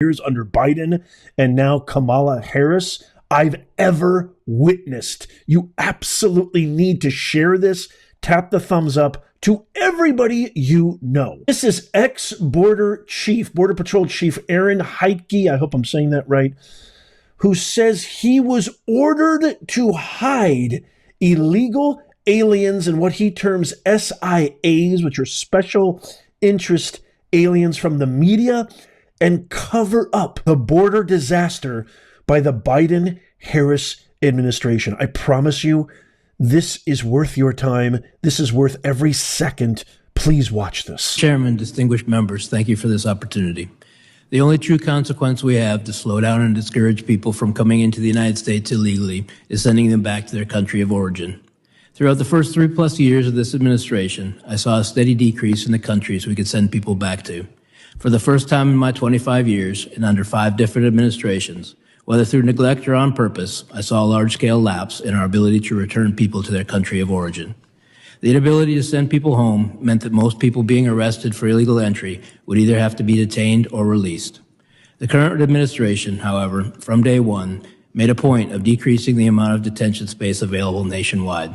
years under Biden and now Kamala Harris I've ever witnessed. You absolutely need to share this. Tap the thumbs up to everybody you know. This is ex-Border Patrol Chief Aaron Heitke, I hope I'm saying that right, who says he was ordered to hide illegal aliens and what he terms SIAs, which are special interest aliens, from the media and cover up the border disaster by the Biden-Harris administration. I promise you, this is worth your time. This is worth every second. Please watch this. Chairman, distinguished members, thank you for this opportunity. The only true consequence we have to slow down and discourage people from coming into the United States illegally is sending them back to their country of origin. Throughout the first 3+ years of this administration, I saw a steady decrease in the countries we could send people back to. For the first time in my 25 years, and under 5 different administrations, whether through neglect or on purpose, I saw a large-scale lapse in our ability to return people to their country of origin. The inability to send people home meant that most people being arrested for illegal entry would either have to be detained or released. The current administration, however, from day one, made a point of decreasing the amount of detention space available nationwide.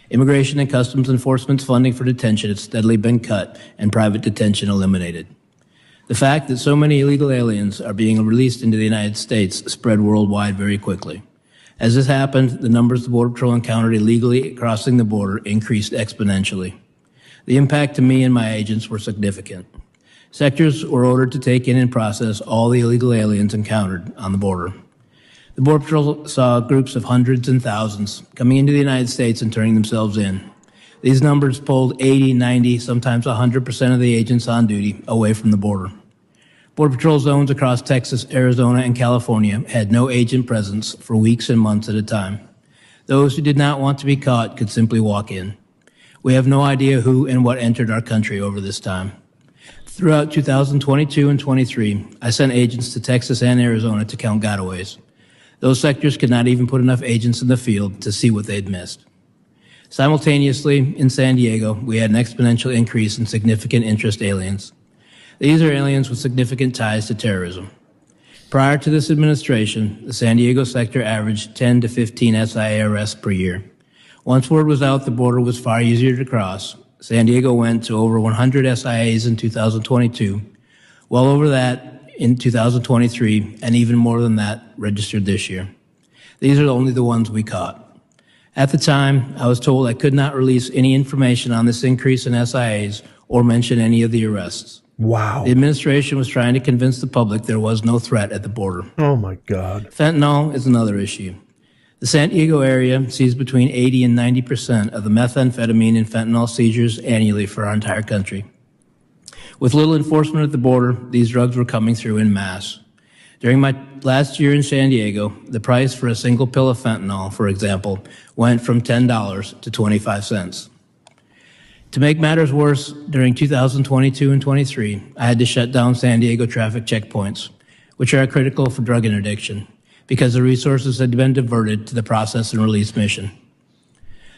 Immigration and Customs Enforcement's funding for detention has steadily been cut and private detention eliminated. The fact that so many illegal aliens are being released into the United States spread worldwide very quickly. As this happened, the numbers the Border Patrol encountered illegally crossing the border increased exponentially. The impact to me and my agents were significant. Sectors were ordered to take in and process all the illegal aliens encountered on the border. The Border Patrol saw groups of hundreds and thousands coming into the United States and turning themselves in. These numbers pulled 80, 90, sometimes 100% of the agents on duty away from the border. Border Patrol zones across Texas, Arizona, and California had no agent presence for weeks and months at a time. Those who did not want to be caught could simply walk in. We have no idea who and what entered our country over this time. Throughout 2022 and 23, I sent agents to Texas and Arizona to count gotaways. Those sectors could not even put enough agents in the field to see what they'd missed. Simultaneously, in San Diego, we had an exponential increase in significant interest aliens. These are aliens with significant ties to terrorism. Prior to this administration, the San Diego sector averaged 10 to 15 SIA arrests per year. Once word was out the border was far easier to cross, San Diego went to over 100 SIAs in 2022, well over that in 2023, and even more than that registered this year. These are only the ones we caught. At the time, I was told I could not release any information on this increase in SIAs or mention any of the arrests. Wow. The administration was trying to convince the public there was no threat at the border. Oh my God. Fentanyl is another issue. The San Diego area sees between 80 and 90% of the methamphetamine and fentanyl seizures annually for our entire country. With little enforcement at the border, these drugs were coming through en masse. During my last year in San Diego, the price for a single pill of fentanyl, for example, went from $10 to 25 cents. To make matters worse, during 2022 and 23, I had to shut down San Diego traffic checkpoints, which are critical for drug interdiction, because the resources had been diverted to the process and release mission.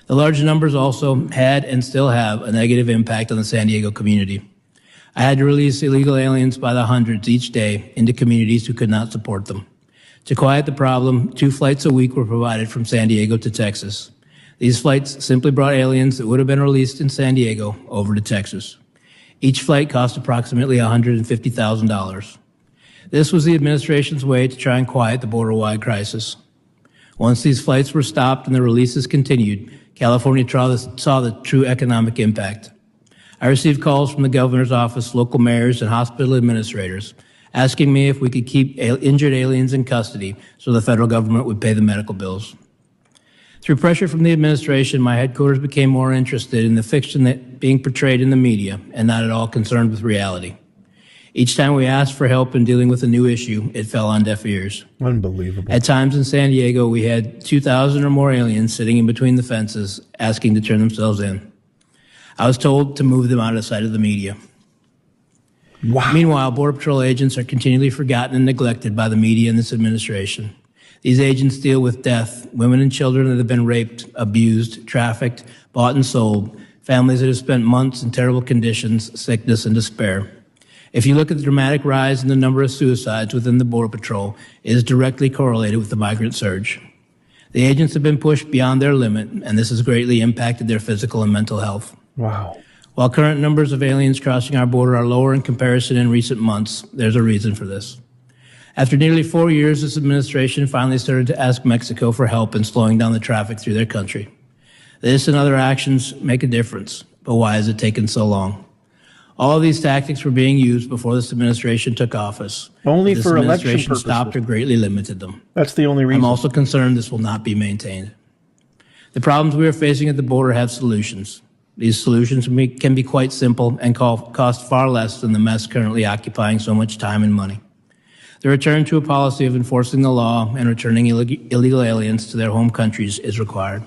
The large numbers also had and still have a negative impact on the San Diego community. I had to release illegal aliens by the hundreds each day into communities who could not support them. To quiet the problem, 2 flights a week were provided from San Diego to Texas. These flights simply brought aliens that would have been released in San Diego over to Texas. Each flight cost approximately $150,000. This was the administration's way to try and quiet the border-wide crisis. Once these flights were stopped and the releases continued, California saw the true economic impact. I received calls from the governor's office, local mayors, and hospital administrators asking me if we could keep injured aliens in custody so the federal government would pay the medical bills. Through pressure from the administration, my headquarters became more interested in the fiction that being portrayed in the media and not at all concerned with reality. Each time we asked for help in dealing with a new issue, it fell on deaf ears. Unbelievable. At times in San Diego, we had 2,000 or more aliens sitting in between the fences asking to turn themselves in. I was told to move them out of sight of the media. Wow. Meanwhile, Border Patrol agents are continually forgotten and neglected by the media and this administration. These agents deal with death, women and children that have been raped, abused, trafficked, bought and sold, families that have spent months in terrible conditions, sickness, and despair. If you look at the dramatic rise in the number of suicides within the Border Patrol, it is directly correlated with the migrant surge. The agents have been pushed beyond their limit, and this has greatly impacted their physical and mental health. Wow. While current numbers of aliens crossing our border are lower in comparison in recent months, there's a reason for this. After nearly 4 years, this administration finally started to ask Mexico for help in slowing down the traffic through their country. This and other actions make a difference, but why has it taken so long? All of these tactics were being used before this administration took office. Only This for election administration purposes. stopped or greatly limited them. That's the only reason. I'm also concerned this will not be maintained. The problems we are facing at the border have solutions. These solutions can be quite simple and cost far less than the mess currently occupying so much time and money. The return to a policy of enforcing the law and returning illegal aliens to their home countries is required.